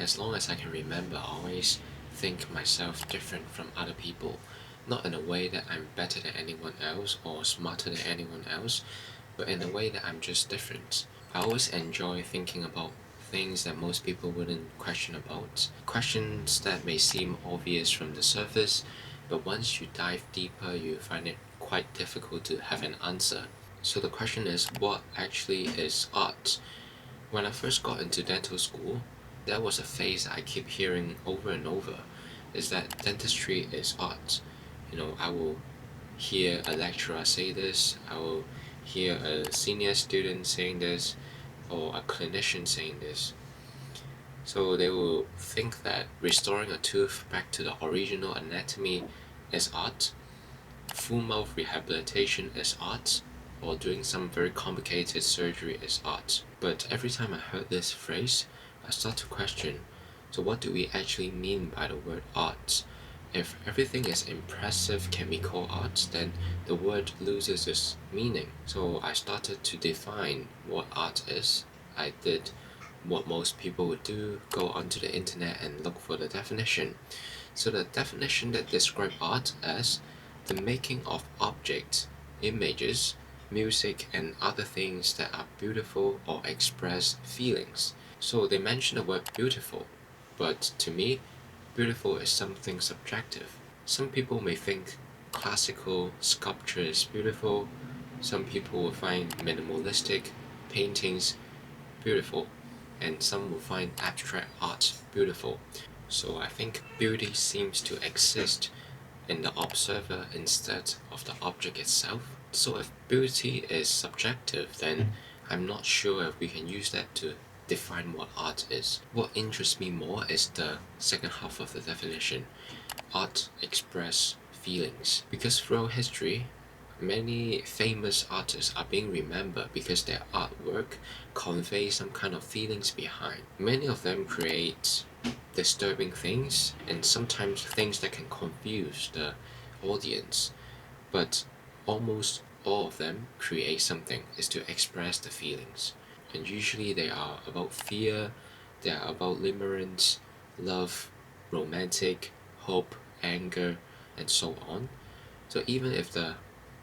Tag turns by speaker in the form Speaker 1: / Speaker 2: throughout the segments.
Speaker 1: As long as I can remember, I always think myself different from other people. Not in a way that I'm better than anyone else or smarter than anyone else, but in a way that I'm just different. I always enjoy thinking about things that most people wouldn't question about. Questions that may seem obvious from the surface, but once you dive deeper, you find it quite difficult to have an answer. So the question is, what actually is art? When I first got into dental school, there was a phrase I keep hearing over and over, is that dentistry is art. I will hear a lecturer say this, I will hear a senior student saying this, or a clinician saying this. So they will think that restoring a tooth back to the original anatomy is art, full mouth rehabilitation is art, or doing some very complicated surgery is art. But every time I heard this phrase, I start to question, so what do we actually mean by the word art? If everything is impressive can be called art, then the word loses its meaning. So I started to define what art is. I did what most people would do, go onto the internet and look for the definition. So the definition that describes art as the making of objects, images, music, and other things that are beautiful or express feelings. So they mention the word beautiful, but to me, beautiful is something subjective. Some people may think classical sculpture is beautiful, some people will find minimalistic paintings beautiful, and some will find abstract art beautiful. So I think beauty seems to exist in the observer instead of the object itself. So if beauty is subjective, then I'm not sure if we can use that to define what art is. What interests me more is the second half of the definition. Art express feelings. Because throughout history, many famous artists are being remembered because their artwork convey some kind of feelings behind. Many of them create disturbing things and sometimes things that can confuse the audience, but almost all of them create something is to express the feelings. And usually they are about fear, they are about limerence, love, romantic, hope, anger, and so on. So even if the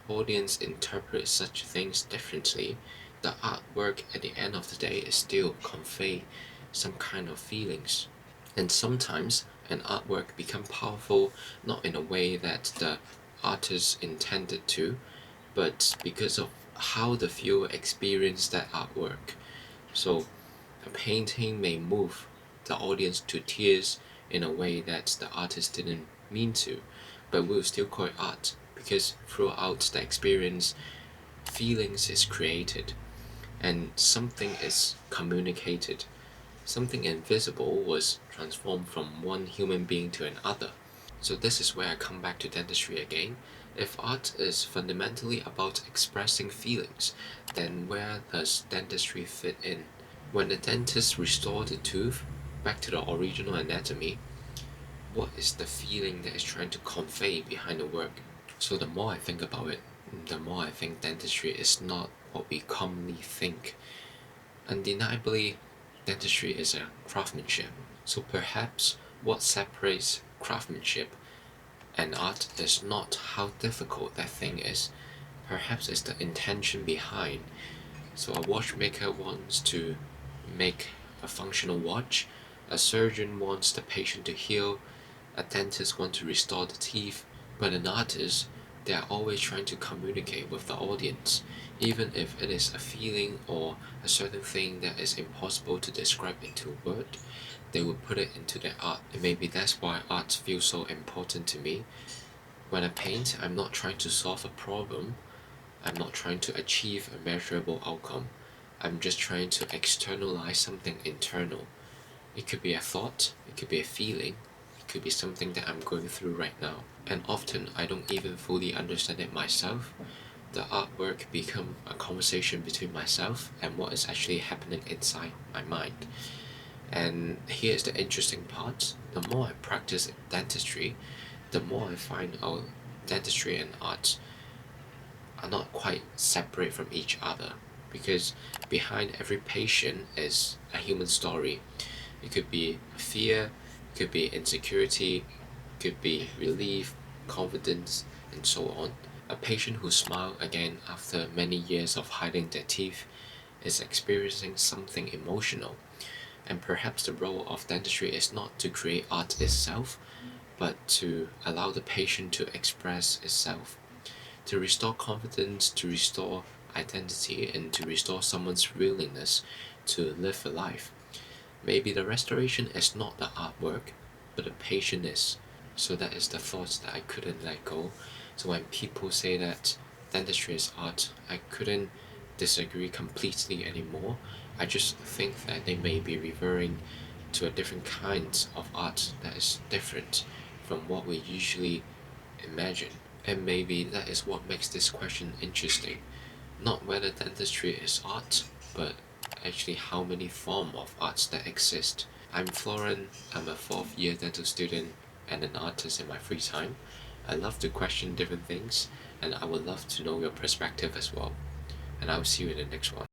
Speaker 1: audience interprets such things differently, the artwork at the end of the day is still convey some kind of feelings. And sometimes an artwork become powerful not in a way that the artist intended to, but because of how the viewer experienced that artwork. So a painting may move the audience to tears in a way that the artist didn't mean to, but we'll still call it art because throughout the experience, feelings is created and something is communicated. Something invisible was transformed from one human being to another. So this is where I come back to dentistry again. If art is fundamentally about expressing feelings, then where does dentistry fit in? When the dentist restores the tooth back to the original anatomy, what is the feeling that is trying to convey behind the work? So the more I think about it, the more I think dentistry is not what we commonly think. Undeniably, dentistry is a craftsmanship. So perhaps what separates craftsmanship and art is not how difficult that thing is. Perhaps it's the intention behind. So a watchmaker wants to make a functional watch, a surgeon wants the patient to heal, a dentist wants to restore the teeth, but an artist, they are always trying to communicate with the audience, even if it is a feeling or a certain thing that is impossible to describe into word, they will put it into their art. And maybe that's why art feels so important to me. When I paint, I'm not trying to solve a problem, I'm not trying to achieve a measurable outcome. I'm just trying to externalize something internal. It could be a thought, it could be a feeling, it could be something that I'm going through right now. And often I don't even fully understand it myself. The artwork become a conversation between myself and what is actually happening inside my mind. And here's the interesting part. The more I practice dentistry, the more I find out dentistry and art are not quite separate from each other, because behind every patient is a human story. It could be fear, it could be insecurity, it could be relief, confidence, and so on. A patient who smiles again after many years of hiding their teeth is experiencing something emotional. And perhaps the role of dentistry is not to create art itself, but to allow the patient to express itself, to restore confidence, to restore identity, and to restore someone's willingness to live a life. Maybe the restoration is not the artwork, but the patient is. So that is the thoughts that I couldn't let go. So when people say that dentistry is art, I couldn't disagree completely anymore. I just think that they may be referring to a different kind of art that is different from what we usually imagine. And maybe that is what makes this question interesting. Not whether dentistry is art, but actually how many forms of arts that exist. I'm Florent, I'm a fourth year dental student and an artist in my free time. I love to question different things, and I would love to know your perspective as well. And I'll see you in the next one.